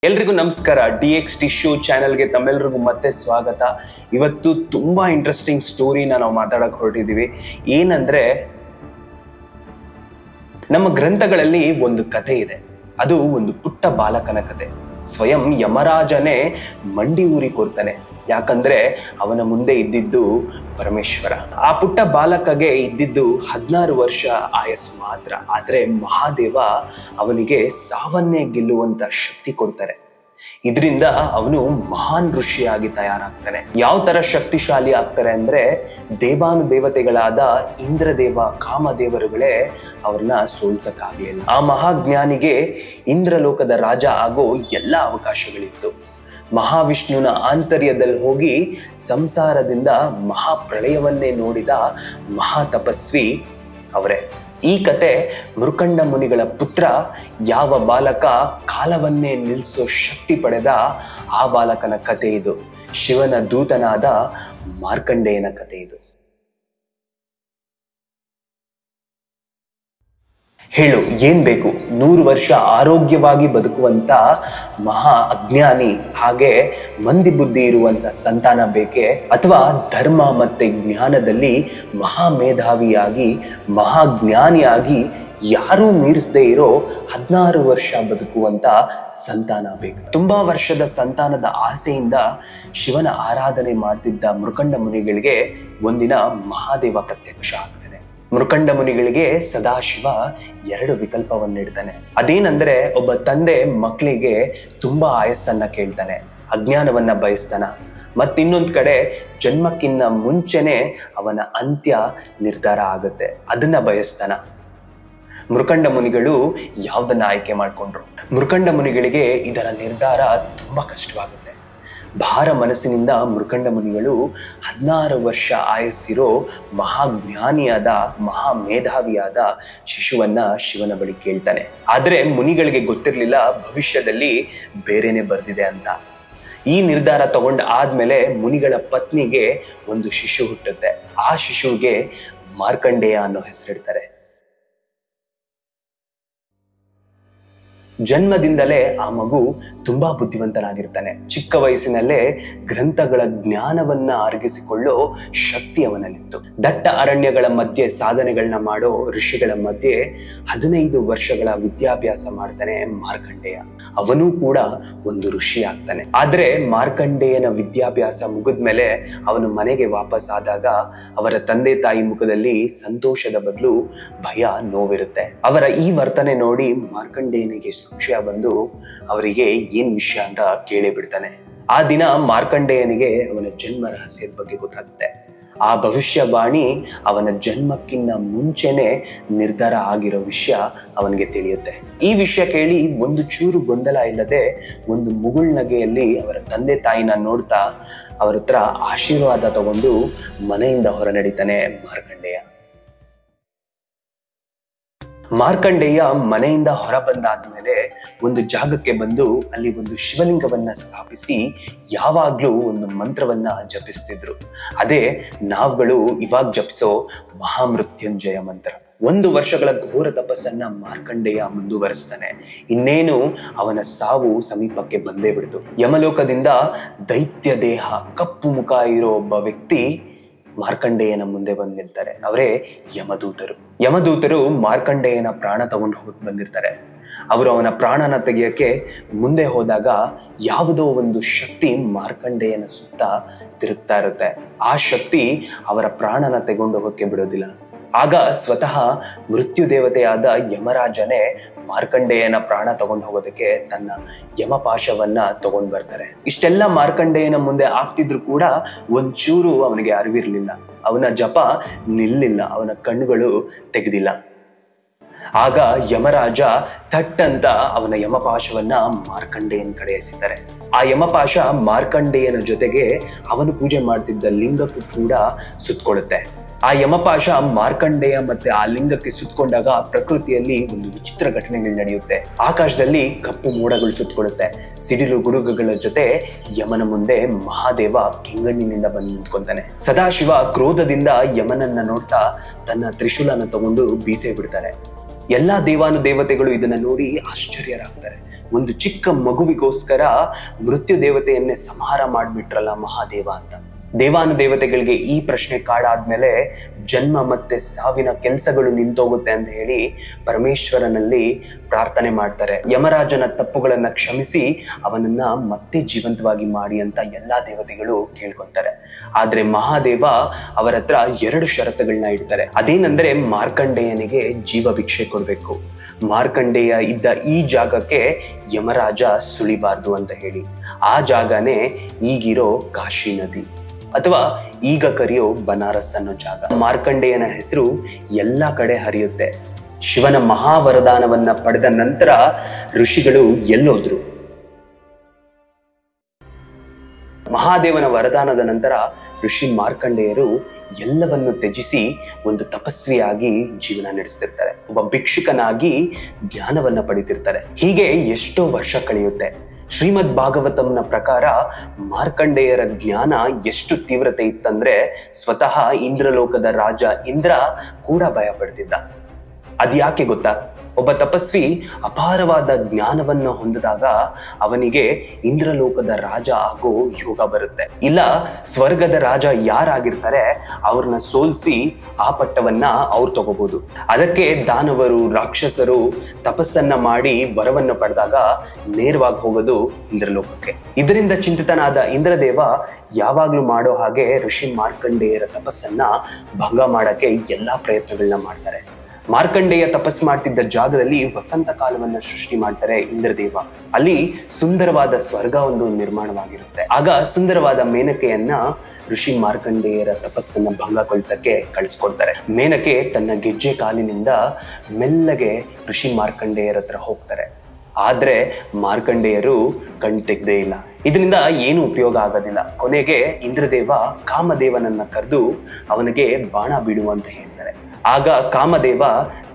ಎಲ್ರಿಗೂ ನಮಸ್ಕಾರ. DX tissue ಚಾನೆಲ್ಗೆ ತಮ್ಮೆಲ್ಲರಿಗೂ ಮತ್ತೆ ಸ್ವಾಗತ. ಇವತ್ತು ತುಂಬಾ ಇಂಟ್ರೆಸ್ಟಿಂಗ್ ಸ್ಟೋರಿನ ನಾವು ಮಾತಾಡಕ್ ಹೊರಟಿದ್ದೀವಿ. ಏನಂದ್ರೆ, ನಮ್ಮ ಗ್ರಂಥಗಳಲ್ಲಿ ಒಂದು ಕಥೆ ಇದೆ. ಅದು ಒಂದು ಪುಟ್ಟ ಬಾಲಕನ ಕತೆ. ಸ್ವಯಂ ಯಮರಾಜನೇ ಮಂಡಿ ಊರಿ ಕೊಡ್ತಾನೆ. ಯಾಕಂದ್ರೆ ಅವನ ಮುಂದೆ ಇದ್ದಿದ್ದು ಪರಮೇಶ್ವರ. ಆ ಪುಟ್ಟ ಬಾಲಕಗೆ ಇದ್ದಿದ್ದು 16 ವರ್ಷ ಆಯಸ್ಸು ಮಾತ್ರ. ಆದ್ರೆ ಮಹಾದೇವ ಅವನಿಗೆ ಸಾವನ್ನೇ ಗೆಲ್ಲುವಂತ ಶಕ್ತಿ ಕೊಡ್ತಾರೆ. ಇದರಿಂದ ಅವನು ಮಹಾನ್ ಋಷಿಯಾಗಿ ತಯಾರಾಗ್ತಾನೆ. ಯಾವ ತರ ಶಕ್ತಿಶಾಲಿ ಆಗ್ತಾರೆ ಅಂದ್ರೆ, ದೇವಾನುದೇವತೆಗಳಾದ ಇಂದ್ರದೇವ, ಕಾಮದೇವರುಗಳೇ ಅವ್ರನ್ನ ಸೋಲ್ಸಕ್ಕಾಗ್ಲಿಲ್ಲ. ಆ ಮಹಾಜ್ಞಾನಿಗೆ ಇಂದ್ರಲೋಕದ ರಾಜ ಆಗೋ ಎಲ್ಲ ಅವಕಾಶಗಳಿತ್ತು. ಮಹಾವಿಷ್ಣುವಿನ ಆಂತರ್ಯದಲ್ಲಿ ಹೋಗಿ ಸಂಸಾರದಿಂದ ಮಹಾಪ್ರಳಯವನ್ನೇ ನೋಡಿದ ಮಹಾ ತಪಸ್ವಿ ಅವರೇ. ಈ ಕತೆ ಮೃಕಂಡ ಮುನಿಗಳ ಪುತ್ರ, ಯಾವ ಬಾಲಕ ಕಾಲವನ್ನೇ ನಿಲ್ಲಿಸೋ ಶಕ್ತಿ ಪಡೆದ ಆ ಬಾಲಕನ ಕತೆ ಇದು. ಶಿವನ ದೂತನಾದ ಮಾರ್ಕಂಡೇಯನ ಕತೆ ಇದು. ಹೇಳು, ಏನ್ ಬೇಕು? 100 ವರ್ಷ ಆರೋಗ್ಯವಾಗಿ ಬದುಕುವಂತ ಮಹಾ ಅಜ್ಞಾನಿ ಹಾಗೆ ಮಂದಿ ಬುದ್ಧಿ ಇರುವಂತ ಸಂತಾನ ಬೇಕೆ? ಅಥವಾ ಧರ್ಮ ಮತ್ತೆ ಜ್ಞಾನದಲ್ಲಿ ಮಹಾ ಮೇಧಾವಿಯಾಗಿ ಮಹಾಜ್ಞಾನಿಯಾಗಿ ಯಾರೂ ಮೀರಿಸದೇ ಇರೋ 16 ವರ್ಷ ಬದುಕುವಂತ ಸಂತಾನ ಬೇಕು? ತುಂಬಾ ವರ್ಷದ ಸಂತಾನದ ಆಸೆಯಿಂದ ಶಿವನ ಆರಾಧನೆ ಮಾಡ್ತಿದ್ದ ಮೃಕಂಡ ಮುನಿಗಳಿಗೆ ಒಂದಿನ ಮಹಾದೇವ ಪ್ರತ್ಯಕ್ಷ ಆಗ್ತಾನೆ. ಮೃಕಂಡ ಮುನಿಗಳಿಗೆ ಸದಾಶಿವ 2 ವಿಕಲ್ಪವನ್ನು ನೀಡ್ತಾನೆ. ಅದೇನಂದ್ರೆ, ಒಬ್ಬ ತಂದೆ ಮಕ್ಕಳಿಗೆ ತುಂಬಾ ಆಯಸ್ಸನ್ನ ಕೇಳ್ತಾನೆ, ಅಜ್ಞಾನವನ್ನ ಬಯಸ್ತಾನ. ಮತ್ತಿನ್ನೊಂದ್ ಕಡೆ ಜನ್ಮಕ್ಕಿನ್ನ ಮುಂಚೆನೆ ಅವನ ಅಂತ್ಯ ನಿರ್ಧಾರ ಆಗುತ್ತೆ, ಅದನ್ನ ಬಯಸ್ತಾನ. ಮೃಕಂಡ ಮುನಿಗಳು ಯಾವ್ದನ್ನ ಆಯ್ಕೆ ಮಾಡ್ಕೊಂಡ್ರು? ಮೃಕಂಡ ಮುನಿಗಳಿಗೆ ಇದರ ನಿರ್ಧಾರ ತುಂಬಾ ಕಷ್ಟವಾಗುತ್ತೆ. ಭಾರ ಮನಸ್ಸಿನಿಂದ ಮೃಕಂಡ ಮುನಿಗಳು 16 ವರ್ಷ ಆಯಸ್ಸಿರೋ ಮಹಾಜ್ಞಾನಿಯಾದ ಮಹಾ ಮೇಧಾವಿಯಾದ ಶಿಶುವನ್ನ ಶಿವನ ಬಳಿ ಕೇಳ್ತಾನೆ. ಆದ್ರೆ ಮುನಿಗಳಿಗೆ ಗೊತ್ತಿರ್ಲಿಲ್ಲ ಭವಿಷ್ಯದಲ್ಲಿ ಬೇರೆನೆ ಬರ್ದಿದೆ ಅಂತ. ಈ ನಿರ್ಧಾರ ತಗೊಂಡ ಆದ್ಮೇಲೆ ಮುನಿಗಳ ಪತ್ನಿಗೆ ಒಂದು ಶಿಶು ಹುಟ್ಟುತ್ತೆ. ಆ ಶಿಶುವಿಗೆ ಮಾರ್ಕಂಡೇಯ ಅನ್ನೋ ಹೆಸರಿಡ್ತಾರೆ. ಜನ್ಮದಿಂದಲೇ ಆ ಮಗು ತುಂಬಾ ಬುದ್ಧಿವಂತನಾಗಿರ್ತಾನೆ. ಚಿಕ್ಕ ವಯಸ್ಸಿನಲ್ಲೇ ಗ್ರಂಥಗಳ ಜ್ಞಾನವನ್ನ ಅರಗಿಸಿಕೊಳ್ಳೋ ಶಕ್ತಿ ಅವನಲ್ಲಿತ್ತು. ದಟ್ಟ ಅರಣ್ಯಗಳ ಮಧ್ಯೆ ಸಾಧನೆಗಳನ್ನ ಮಾಡೋ ಋಷಿಗಳ ಮಧ್ಯೆ 15 ವರ್ಷಗಳ ವಿದ್ಯಾಭ್ಯಾಸ ಮಾಡ್ತಾನೆ ಮಾರ್ಕಂಡೇಯ. ಅವನು ಕೂಡ ಒಂದು ಋಷಿ ಆಗ್ತಾನೆ. ಆದ್ರೆ ಮಾರ್ಕಂಡೇಯನ ವಿದ್ಯಾಭ್ಯಾಸ ಮುಗಿದ್ಮೇಲೆ ಅವನು ಮನೆಗೆ ವಾಪಸ್ ಆದಾಗ ಅವರ ತಂದೆ ತಾಯಿ ಮುಖದಲ್ಲಿ ಸಂತೋಷದ ಬದಲು ಭಯ, ನೋವಿರುತ್ತೆ. ಅವರ ಈ ವರ್ತನೆ ನೋಡಿ ಮಾರ್ಕಂಡೇಯನಿಗೆ ಸಂಶಯ ಬಂದು ಅವರಿಗೆ ಏನ್ ವಿಷಯ ಅಂತ ಕೇಳಿ ಬಿಡ್ತಾನೆ. ಆ ದಿನ ಮಾರ್ಕಂಡೇಯನಿಗೆ ಅವನ ಜನ್ಮ ರಹಸ್ಯದ ಬಗ್ಗೆ ಗೊತ್ತಾಗುತ್ತೆ. ಆ ಭವಿಷ್ಯವಾಣಿ ಅವನ ಜನ್ಮಕ್ಕಿನ್ನ ಮುಂಚೆನೆ ನಿರ್ಧಾರ ಆಗಿರೋ ವಿಷಯ ಅವನಿಗೆ ತಿಳಿಯುತ್ತೆ. ಈ ವಿಷಯ ಕೇಳಿ ಒಂದು ಚೂರು ಗೊಂದಲ ಇಲ್ಲದೆ ಒಂದು ಮುಗುಳ್ನಗೆಯಲ್ಲಿ ಅವರ ತಂದೆ ತಾಯಿನ ನೋಡ್ತಾ ಅವರ ಹತ್ರ ಆಶೀರ್ವಾದ ತಗೊಂಡು ಮನೆಯಿಂದ ಹೊರ ನಡೀತಾನೆ ಮಾರ್ಕಂಡೇಯ. ಮಾರ್ಕಂಡೇಯ ಮನೆಯಿಂದ ಹೊರ ಬಂದಾದ್ಮೇಲೆ ಒಂದು ಜಾಗಕ್ಕೆ ಬಂದು ಅಲ್ಲಿ ಒಂದು ಶಿವಲಿಂಗವನ್ನ ಸ್ಥಾಪಿಸಿ ಯಾವಾಗ್ಲೂ ಒಂದು ಮಂತ್ರವನ್ನ ಜಪಿಸ್ತಿದ್ರು. ಅದೇ ನಾವುಗಳು ಇವಾಗ ಜಪಿಸೋ ಮಹಾಮೃತ್ಯುಂಜಯ ಮಂತ್ರ. 1 ವರ್ಷಗಳ ಘೋರ ತಪಸ್ಸನ್ನ ಮಾರ್ಕಂಡೇಯ ಮುಂದುವರಿಸ್ತಾನೆ. ಇನ್ನೇನು ಅವನ ಸಾವು ಸಮೀಪಕ್ಕೆ ಬಂದೇ ಬಿಡ್ತು. ಯಮಲೋಕದಿಂದ ದೈತ್ಯ ದೇಹ, ಕಪ್ಪು ಮುಖ ಇರೋ ಒಬ್ಬ ವ್ಯಕ್ತಿ ಮಾರ್ಕಂಡೇಯನ ಮುಂದೆ ಬಂದು ನಿಲ್ತಾರೆ. ಅವರೇ ಯಮದೂತರು. ಯಮದೂತರು ಮಾರ್ಕಂಡೇಯನ ಪ್ರಾಣ ತಗೊಂಡು ಹೋಗಿ ಬಂದಿರ್ತಾರೆ. ಅವರು ಅವನ ಪ್ರಾಣನ ತೆಗೆಯಕ್ಕೆ ಮುಂದೆ ಹೋದಾಗ ಯಾವುದೋ ಒಂದು ಶಕ್ತಿ ಮಾರ್ಕಂಡೇಯನ ಸುತ್ತ ತಿರುಗ್ತಾ ಇರುತ್ತೆ. ಆ ಶಕ್ತಿ ಅವರ ಪ್ರಾಣನ ತೆಗೊಂಡು ಹೋಗಕ್ಕೆ ಬಿಡೋದಿಲ್ಲ. ಆಗ ಸ್ವತಃ ಮೃತ್ಯು ದೇವತೆಯಾದ ಯಮರಾಜನೇ ಮಾರ್ಕಂಡೇಯನ ಪ್ರಾಣ ತಗೊಂಡು ಹೋಗೋದಕ್ಕೆ ತನ್ನ ಯಮಪಾಶವನ್ನ ತಗೊಂಡ್ ಬರ್ತಾರೆ. ಇಷ್ಟೆಲ್ಲ ಮಾರ್ಕಂಡೇಯನ ಮುಂದೆ ಆಗ್ತಿದ್ರು ಕೂಡ ಒಂಚೂರು ಅವನಿಗೆ ಅರಿವಿರ್ಲಿಲ್ಲ. ಅವನ ಜಪ ನಿಲ್ಲಿಲ್ಲ, ಅವನ ಕಣ್ಣುಗಳು ತೆಗೆದಿಲ್ಲ. ಆಗ ಯಮರಾಜ ಥಟ್ಟಂತ ಅವನ ಯಮಪಾಶವನ್ನ ಮಾರ್ಕಂಡೇಯನ ಕಡೆ ಎಸಿತಾರೆ. ಆ ಯಮಪಾಶ ಮಾರ್ಕಂಡೇಯನ ಜೊತೆಗೆ ಅವನು ಪೂಜೆ ಮಾಡ್ತಿದ್ದ ಲಿಂಗಕ್ಕೂ ಕೂಡ ಸುತ್ತಕೊಳ್ಳುತ್ತೆ. ಆ ಯಮಪಾಶ ಮಾರ್ಕಂಡೇಯ ಮತ್ತೆ ಆ ಲಿಂಗಕ್ಕೆ ಸುತ್ತಕೊಂಡಾಗ ಪ್ರಕೃತಿಯಲ್ಲಿ ಒಂದು ವಿಚಿತ್ರ ಘಟನೆಗಳು ನಡೆಯುತ್ತೆ. ಆಕಾಶದಲ್ಲಿ ಕಪ್ಪು ಮೋಡಗಳು ಸುತ್ತಕೊಳ್ಳುತ್ತೆ. ಸಿಡಿಲು ಗುಡುಗುಗಳ ಜೊತೆ ಯಮನ ಮುಂದೆ ಮಹಾದೇವ ಕೆಂಗಣ್ಣಿನಿಂದ ಬಂದು ನಿಂತ್ಕೊಂತಾನೆ. ಸದಾಶಿವ ಕ್ರೋಧದಿಂದ ಯಮನನ್ನ ನೋಡ್ತಾ ತನ್ನ ತ್ರಿಶೂಲನ ತಗೊಂಡು ಬೀಸೆ ಬಿಡ್ತಾರೆ. ಎಲ್ಲಾ ದೇವಾನುದೇವತೆಗಳು ಇದನ್ನ ನೋಡಿ ಆಶ್ಚರ್ಯರಾಗ್ತಾರೆ. ಒಂದು ಚಿಕ್ಕ ಮಗುವಿಗೋಸ್ಕರ ಮೃತ್ಯು ದೇವತೆಯನ್ನೇ ಸಂಹಾರ ಮಾಡ್ಬಿಟ್ರಲ್ಲ ಮಹಾದೇವ ಅಂತ. ದೇವಾನುದೇವತೆಗಳಿಗೆ ಈ ಪ್ರಶ್ನೆ ಕಾಡಾದ್ಮೇಲೆ ಜನ್ಮ ಮತ್ತೆ ಸಾವಿನ ಕೆಲಸಗಳು ನಿಂತೋಗುತ್ತೆ ಅಂತ ಹೇಳಿ ಪರಮೇಶ್ವರನಲ್ಲಿ ಪ್ರಾರ್ಥನೆ ಮಾಡ್ತಾರೆ. ಯಮರಾಜನ ತಪ್ಪುಗಳನ್ನ ಕ್ಷಮಿಸಿ ಅವನನ್ನ ಮತ್ತೆ ಜೀವಂತವಾಗಿ ಮಾಡಿ ಅಂತ ಎಲ್ಲಾ ದೇವತೆಗಳು ಕೇಳ್ಕೊಂತಾರೆ. ಆದ್ರೆ ಮಹಾದೇವ ಅವರ ಹತ್ರ 2 ಷರತ್ತುಗಳನ್ನ ಇಡ್ತಾರೆ. ಅದೇನಂದ್ರೆ ಮಾರ್ಕಂಡೇಯನಿಗೆ ಜೀವ ಭಿಕ್ಷೆ ಕೊಡ್ಬೇಕು, ಮಾರ್ಕಂಡೇಯ ಇದ್ದ ಈ ಜಾಗಕ್ಕೆ ಯಮರಾಜ ಸುಳಿಬಾರ್ದು ಅಂತ ಹೇಳಿ. ಆ ಜಾಗನೇ ಈಗಿರೋ ಕಾಶಿ ನದಿ ಅಥವಾ ಈಗ ಕರೆಯೋ ಬನಾರಸ್ ಅನ್ನೋ ಜಾಗ. ಮಾರ್ಕಂಡೇಯನ ಹೆಸರು ಎಲ್ಲಾ ಕಡೆ ಹರಿಯುತ್ತೆ. ಶಿವನ ಮಹಾವರದಾನವನ್ನ ಪಡೆದ ನಂತರ ಋಷಿಗಳು ಎಲ್ಲೋದ್ರು? ಮಹಾದೇವನ ವರದಾನದ ನಂತರ ಋಷಿ ಮಾರ್ಕಂಡೇಯರು ಎಲ್ಲವನ್ನು ತ್ಯಜಿಸಿ ಒಂದು ತಪಸ್ವಿಯಾಗಿ ಜೀವನ ನಡೆಸ್ತಿರ್ತಾರೆ. ಒಬ್ಬ ಭಿಕ್ಷುಕನಾಗಿ ಜ್ಞಾನವನ್ನ ಪಡಿತಿರ್ತಾರೆ. ಹೀಗೆ ಎಷ್ಟೋ ವರ್ಷ ಕಳೆಯುತ್ತೆ. ಶ್ರೀಮದ್ ಭಾಗವತಂನ ಪ್ರಕಾರ ಮಾರ್ಕಂಡೇಯರ ಜ್ಞಾನ ಎಷ್ಟು ತೀವ್ರತೆ ಇತ್ತಂದ್ರೆ ಸ್ವತಃ ಇಂದ್ರಲೋಕದ ರಾಜ ಇಂದ್ರ ಕೂಡ ಭಯ ಪಡ್ತಿದ್ದ. ಅದ್ಯಾಕೆ ಗೊತ್ತಾ? ಒಬ್ಬ ತಪಸ್ವಿ ಅಪಾರವಾದ ಜ್ಞಾನವನ್ನ ಹೊಂದಿದಾಗ ಅವನಿಗೆ ಇಂದ್ರಲೋಕದ ರಾಜ ಆಗೋ ಯೋಗ ಬರುತ್ತೆ. ಇಲ್ಲ ಸ್ವರ್ಗದ ರಾಜ ಯಾರಾಗಿರ್ತಾರೆ ಅವ್ರನ್ನ ಸೋಲ್ಸಿ ಆ ಪಟ್ಟವನ್ನ ಅವ್ರು ತಗೋಬಹುದು. ಅದಕ್ಕೆ ದಾನವರು ರಾಕ್ಷಸರು ತಪಸ್ಸನ್ನ ಮಾಡಿ ವರವನ್ನ ಪಡೆದಾಗ ನೇರವಾಗಿ ಹೋಗೋದು ಇಂದ್ರಲೋಕಕ್ಕೆ. ಇದರಿಂದ ಚಿಂತಿತನಾದ ಇಂದ್ರದೇವ ಯಾವಾಗ್ಲೂ ಮಾಡೋ ಹಾಗೆ ಋಷಿ ಮಾರ್ಕಂಡೇಯರ ತಪಸ್ಸನ್ನ ಭಂಗ ಮಾಡಕ್ಕೆ ಎಲ್ಲಾ ಪ್ರಯತ್ನಗಳನ್ನ ಮಾಡ್ತಾರೆ. ಮಾರ್ಕಂಡೇಯ ತಪಸ್ ಮಾಡ್ತಿದ್ದ ಜಾಗದಲ್ಲಿ ವಸಂತ ಕಾಲವನ್ನ ಸೃಷ್ಟಿ ಮಾಡ್ತಾರೆ ಇಂದ್ರದೇವ. ಅಲ್ಲಿ ಸುಂದರವಾದ ಸ್ವರ್ಗ ಒಂದು ನಿರ್ಮಾಣವಾಗಿರುತ್ತೆ. ಆಗ ಸುಂದರವಾದ ಮೇನಕೆಯನ್ನ ಋಷಿ ಮಾರ್ಕಂಡೇಯರ ತಪಸ್ಸನ್ನ ಭಂಗಗೊಳಿಸಕ್ಕೆ ಕಳಿಸ್ಕೊಡ್ತಾರೆ. ಮೇನಕೆ ತನ್ನ ಗೆಜ್ಜೆ ಕಾಲಿನಿಂದ ಮೆಲ್ಲಗೆ ಋಷಿ ಮಾರ್ಕಂಡೇಯರ ಹತ್ರ ಹೋಗ್ತಾರೆ. ಆದ್ರೆ ಮಾರ್ಕಂಡೇಯರು ಕಣ್ ತೆಗ್ದೇ ಇಲ್ಲ. ಇದರಿಂದ ಏನು ಉಪಯೋಗ ಆಗೋದಿಲ್ಲ. ಕೊನೆಗೆ ಇಂದ್ರದೇವ ಕಾಮದೇವನನ್ನ ಕರೆದು ಅವನಿಗೆ ಬಾಣ ಬಿಡು ಅಂತ ಹೇಳ್ತಾರೆ. ಆಗ ಕಾಮದೇವ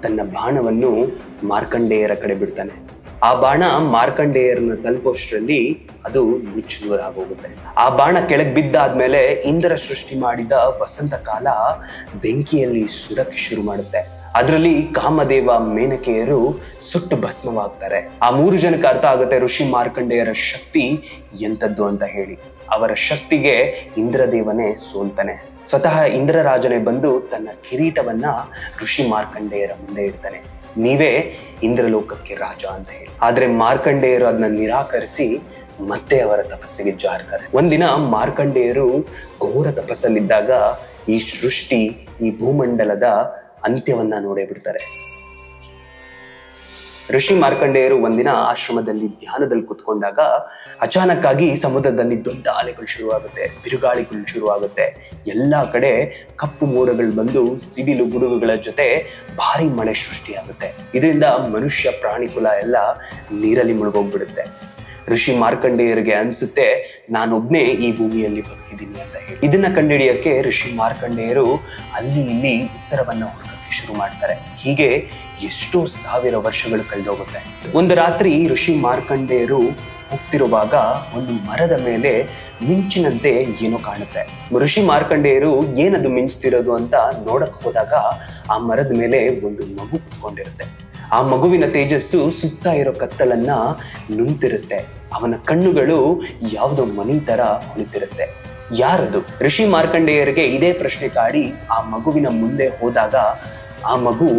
ತನ್ನ ಬಾಣವನ್ನು ಮಾರ್ಕಂಡೇಯರ ಕಡೆ ಬಿಡ್ತಾನೆ. ಆ ಬಾಣ ಮಾರ್ಕಂಡೇಯರನ್ನ ತಲುಪೋಷ್ಟರಲ್ಲಿ ಅದು ನುಚ್ಚು ದೂರಾಗೋಗುತ್ತೆ. ಆ ಬಾಣ ಕೆಳಗೆ ಬಿದ್ದಾದ್ಮೇಲೆ ಇಂದ್ರ ಸೃಷ್ಟಿ ಮಾಡಿದ ವಸಂತ ಕಾಲ ಬೆಂಕಿಯಲ್ಲಿ ಸುಡಕ್ಕೆ ಶುರು ಮಾಡುತ್ತೆ. ಅದರಲ್ಲಿ ಕಾಮದೇವ ಮೇನಕೆಯರು ಸುಟ್ಟು ಭಸ್ಮವಾಗ್ತಾರೆ. ಆ 3 ಜನಕ್ಕೆ ಅರ್ಥ ಆಗುತ್ತೆ ಋಷಿ ಮಾರ್ಕಂಡೇಯರ ಶಕ್ತಿ ಎಂತದ್ದು ಅಂತ ಹೇಳಿ. ಅವರ ಶಕ್ತಿಗೆ ಇಂದ್ರದೇವನೇ ಸೋಲ್ತಾನೆ. ಸ್ವತಃ ಇಂದ್ರರಾಜನೇ ಬಂದು ತನ್ನ ಕಿರೀಟವನ್ನ ಋಷಿ ಮಾರ್ಕಂಡೇಯರ ಮುಂದೆ ಇಡ್ತಾನೆ. ನೀವೇ ಇಂದ್ರಲೋಕಕ್ಕೆ ರಾಜ ಅಂತ ಹೇಳಿ. ಆದ್ರೆ ಮಾರ್ಕಂಡೇಯರು ಅದನ್ನ ನಿರಾಕರಿಸಿ ಮತ್ತೆ ಅವರ ತಪಸ್ಸಿಗೆ ಜಾರ್ತಾರೆ. ಒಂದಿನ ಮಾರ್ಕಂಡೇಯರು ಘೋರ ತಪಸ್ಸಲ್ಲಿದ್ದಾಗ ಈ ಸೃಷ್ಟಿ, ಈ ಭೂಮಂಡಲದ ಅಂತ್ಯವನ್ನ ನೋಡೇ ಬಿಡ್ತಾರೆ. ಋಷಿ ಮಾರ್ಕಂಡೇಯರು ಒಂದಿನ ಆಶ್ರಮದಲ್ಲಿ ಧ್ಯಾನದಲ್ಲಿ ಕುತ್ಕೊಂಡಾಗ ಅಚಾನಕ್ ಆಗಿ ಸಮುದ್ರದಲ್ಲಿ ದೊಡ್ಡ ಅಲೆಗಳು ಶುರುವಾಗುತ್ತೆ, ಬಿರುಗಾಳಿಗಳು ಶುರುವಾಗುತ್ತೆ. ಎಲ್ಲಾ ಕಡೆ ಕಪ್ಪು ಮೋಡಗಳು ಬಂದು ಸಿಡಿಲು ಗುಡುಗುಗಳ ಜೊತೆ ಭಾರಿ ಮಳೆ ಸೃಷ್ಟಿಯಾಗುತ್ತೆ. ಇದರಿಂದ ಮನುಷ್ಯ ಪ್ರಾಣಿಕುಲ ಎಲ್ಲ ನೀರಲ್ಲಿ ಮುಳುಗೋಗ್ಬಿಡುತ್ತೆ. ಋಷಿ ಮಾರ್ಕಂಡೇಯರಿಗೆ ಅನ್ಸುತ್ತೆ ನಾನೊಬ್ನೇ ಈ ಭೂಮಿಯಲ್ಲಿ ಬದುಕಿದ್ದೀನಿ ಅಂತ ಹೇಳಿ. ಇದನ್ನ ಕಂಡುಹಿಡಿಯಕ್ಕೆ ಋಷಿ ಮಾರ್ಕಂಡೇಯರು ಅಲ್ಲಿ ಇಲ್ಲಿ ಉತ್ತರವನ್ನ ಹುಡುಕಕ್ಕೆ ಶುರು ಮಾಡ್ತಾರೆ. ಹೀಗೆ ಎಷ್ಟೋ 1000 ವರ್ಷಗಳು ಕಳೆದೋಗುತ್ತೆ. ಒಂದು ರಾತ್ರಿ ಋಷಿ ಮಾರ್ಕಂಡೇಯರು ಹೋಗ್ತಿರುವಾಗ ಒಂದು ಮರದ ಮೇಲೆ ಮಿಂಚಿನಂತೆ ಏನೋ ಕಾಣುತ್ತೆ. ಋಷಿ ಮಾರ್ಕಂಡೇಯರು ಏನದು ಮಿಂಚ್ತಿರೋದು ಅಂತ ನೋಡಕ್ ಹೋದಾಗ ಆ ಮರದ ಮೇಲೆ ಒಂದು ಮಗು ಕುತ್ಕೊಂಡಿರುತ್ತೆ. ಆ ಮಗುವಿನ ತೇಜಸ್ಸು ಸುತ್ತ ಇರೋ ಕತ್ತಲನ್ನ ನುಂಗ್ತಿರುತ್ತೆ. ಅವನ ಕಣ್ಣುಗಳು ಯಾವುದೋ ಮನಿ ತರ ಹೊಳಿತಿರುತ್ತೆ. ಯಾರದು? ಋಷಿ ಮಾರ್ಕಂಡೇಯರಿಗೆ ಇದೇ ಪ್ರಶ್ನೆ ಕಾಡಿ ಆ ಮಗುವಿನ ಮುಂದೆ ಹೋದಾಗ ಆ ಮಗು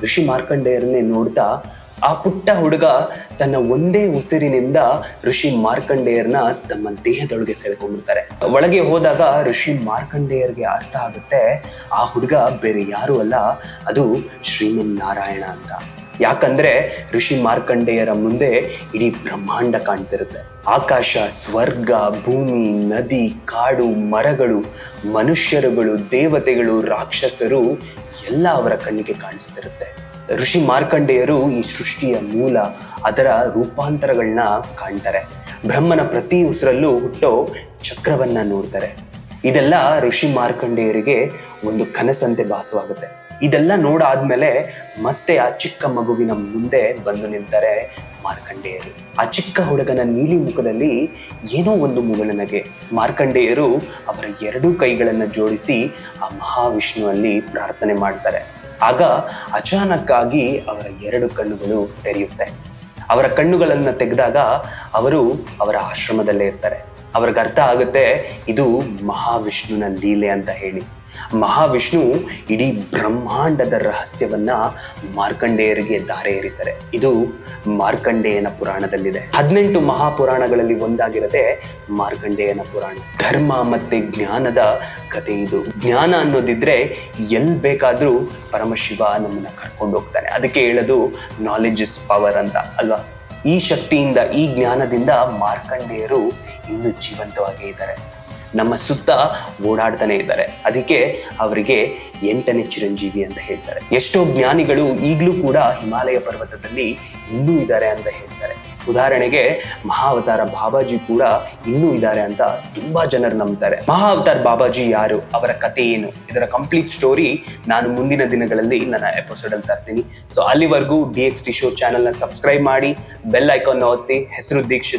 ಋಷಿ ಮಾರ್ಕಂಡೇಯರನ್ನೇ ನೋಡ್ತಾ ಆ ಪುಟ್ಟ ಹುಡುಗ ತನ್ನ ಒಂದೇ ಉಸಿರಿನಿಂದ ಋಷಿ ಮಾರ್ಕಂಡೇಯರ್ನ ತಮ್ಮ ದೇಹದೊಳಗೆ ಸೆಳ್ಕೊಂಡ್ಬಿಡ್ತಾರೆ. ಒಳಗೆ ಹೋದಾಗ ಋಷಿ ಮಾರ್ಕಂಡೇಯರ್ಗೆ ಅರ್ಥ ಆಗುತ್ತೆ ಆ ಹುಡುಗ ಬೇರೆ ಯಾರು ಅಲ್ಲ, ಅದು ಶ್ರೀಮನ್ ನಾರಾಯಣ ಅಂತ. ಯಾಕಂದ್ರೆ ಋಷಿ ಮಾರ್ಕಂಡೇಯರ ಮುಂದೆ ಇಡೀ ಬ್ರಹ್ಮಾಂಡ ಕಾಣ್ತಿರುತ್ತೆ. ಆಕಾಶ, ಸ್ವರ್ಗ, ಭೂಮಿ, ನದಿ, ಕಾಡು, ಮರಗಳು, ಮನುಷ್ಯರುಗಳು, ದೇವತೆಗಳು, ರಾಕ್ಷಸರು ಎಲ್ಲ ಅವರ ಕಣ್ಣಿಗೆ ಕಾಣಿಸ್ತಿರುತ್ತೆ. ಋಷಿ ಮಾರ್ಕಂಡೇಯರು ಈ ಸೃಷ್ಟಿಯ ಮೂಲ, ಅದರ ರೂಪಾಂತರಗಳನ್ನ ಕಾಣ್ತಾರೆ. ಬ್ರಹ್ಮನ ಪ್ರತಿ ಉಸಿರಲ್ಲೂ ಹುಟ್ಟೋ ಚಕ್ರವನ್ನ ನೋಡ್ತಾರೆ. ಇದೆಲ್ಲ ಋಷಿ ಮಾರ್ಕಂಡೇಯರಿಗೆ ಒಂದು ಕನಸಂತೆ ಭಾಸವಾಗುತ್ತೆ. ಇದೆಲ್ಲ ನೋಡಾದ್ಮೇಲೆ ಮತ್ತೆ ಆ ಚಿಕ್ಕ ಮಗುವಿನ ಮುಂದೆ ಬಂದು ನಿಲ್ತಾರೆ ಮಾರ್ಕಂಡೇಯರು. ಆ ಚಿಕ್ಕ ಹುಡುಗನ ನೀಲಿ ಮುಖದಲ್ಲಿ ಏನೋ ಒಂದು ಮುಗುಳನಗೆ. ಮಾರ್ಕಂಡೇಯರು ಅವರ 2 ಕೈಗಳನ್ನ ಜೋಡಿಸಿ ಆ ಮಹಾವಿಷ್ಣುವಲ್ಲಿ ಪ್ರಾರ್ಥನೆ ಮಾಡ್ತಾರೆ. ಆಗ ಅಚಾನಕ್ ಆಗಿ ಅವರ 2 ಕಣ್ಣುಗಳು ತೆರೆಯುತ್ತೆ. ಅವರ ಕಣ್ಣುಗಳನ್ನ ತೆಗೆದಾಗ ಅವರು ಅವರ ಆಶ್ರಮದಲ್ಲೇ ಇರ್ತಾರೆ. ಅವ್ರಿಗೆ ಅರ್ಥ ಆಗುತ್ತೆ ಇದು ಮಹಾವಿಷ್ಣುವಿನ ಲೀಲೆ ಅಂತ ಹೇಳಿ. ಮಹಾವಿಷ್ಣು ಇಡೀ ಬ್ರಹ್ಮಾಂಡದ ರಹಸ್ಯವನ್ನ ಮಾರ್ಕಂಡೇಯರಿಗೆ ಧಾರೆ ಎರಿತಾರೆ. ಇದು ಮಾರ್ಕಂಡೇಯನ ಪುರಾಣದಲ್ಲಿದೆ. 18 ಮಹಾಪುರಾಣಗಳಲ್ಲಿ ಒಂದಾಗಿರದೆ ಮಾರ್ಕಂಡೇಯನ ಪುರಾಣ. ಧರ್ಮ ಮತ್ತೆ ಜ್ಞಾನದ ಕಥೆ ಇದು. ಜ್ಞಾನ ಅನ್ನೋದಿದ್ರೆ ಎಲ್ ಬೇಕಾದ್ರೂ ಪರಮಶಿವ ನಮ್ಮನ್ನ ಕರ್ಕೊಂಡು ಹೋಗ್ತಾನೆ. ಅದಕ್ಕೆ ಹೇಳೋದು ನಾಲೆಡ್ಜ್ ಇಸ್ ಪವರ್ ಅಂತ ಅಲ್ವಾ. ಈ ಶಕ್ತಿಯಿಂದ, ಈ ಜ್ಞಾನದಿಂದ ಮಾರ್ಕಂಡೇಯರು ಇನ್ನೂ ಜೀವಂತವಾಗಿ ಇದ್ದಾರೆ, ನಮ್ಮ ಸುತ್ತ ಓಡಾಡ್ತಾನೆ ಇದ್ದಾರೆ. ಅದಕ್ಕೆ ಅವರಿಗೆ 8ನೇ ಚಿರಂಜೀವಿ ಅಂತ ಹೇಳ್ತಾರೆ. ಎಷ್ಟೋ ಜ್ಞಾನಿಗಳು ಈಗಲೂ ಕೂಡ ಹಿಮಾಲಯ ಪರ್ವತದಲ್ಲಿ ಇನ್ನೂ ಇದ್ದಾರೆ ಅಂತ ಹೇಳ್ತಾರೆ. ಉದಾಹರಣೆಗೆ ಮಹಾವತಾರ ಬಾಬಾಜಿ ಕೂಡ ಇನ್ನೂ ಇದ್ದಾರೆ ಅಂತ ತುಂಬಾ ಜನರು ನಂಬ್ತಾರೆ. ಮಹಾವತಾರ್ ಬಾಬಾಜಿ ಯಾರು, ಅವರ ಕಥೆ ಏನು, ಇದರ ಕಂಪ್ಲೀಟ್ ಸ್ಟೋರಿ ನಾನು ಮುಂದಿನ ದಿನಗಳಲ್ಲಿ ನನ್ನ ಎಪಿಸೋಡ್ ಅಲ್ಲಿ ತರ್ತೀನಿ. ಸೊ ಅಲ್ಲಿವರೆಗೂ DXT ಶೋ ಚಾನೆಲ್ ನ ಸಬ್ಸ್ಕ್ರೈಬ್ ಮಾಡಿ, ಬೆಲ್ ಐಕಾನ್ ಒತ್ತಿ. ಹೆಸರು ದೀಕ್ಷಿತ್.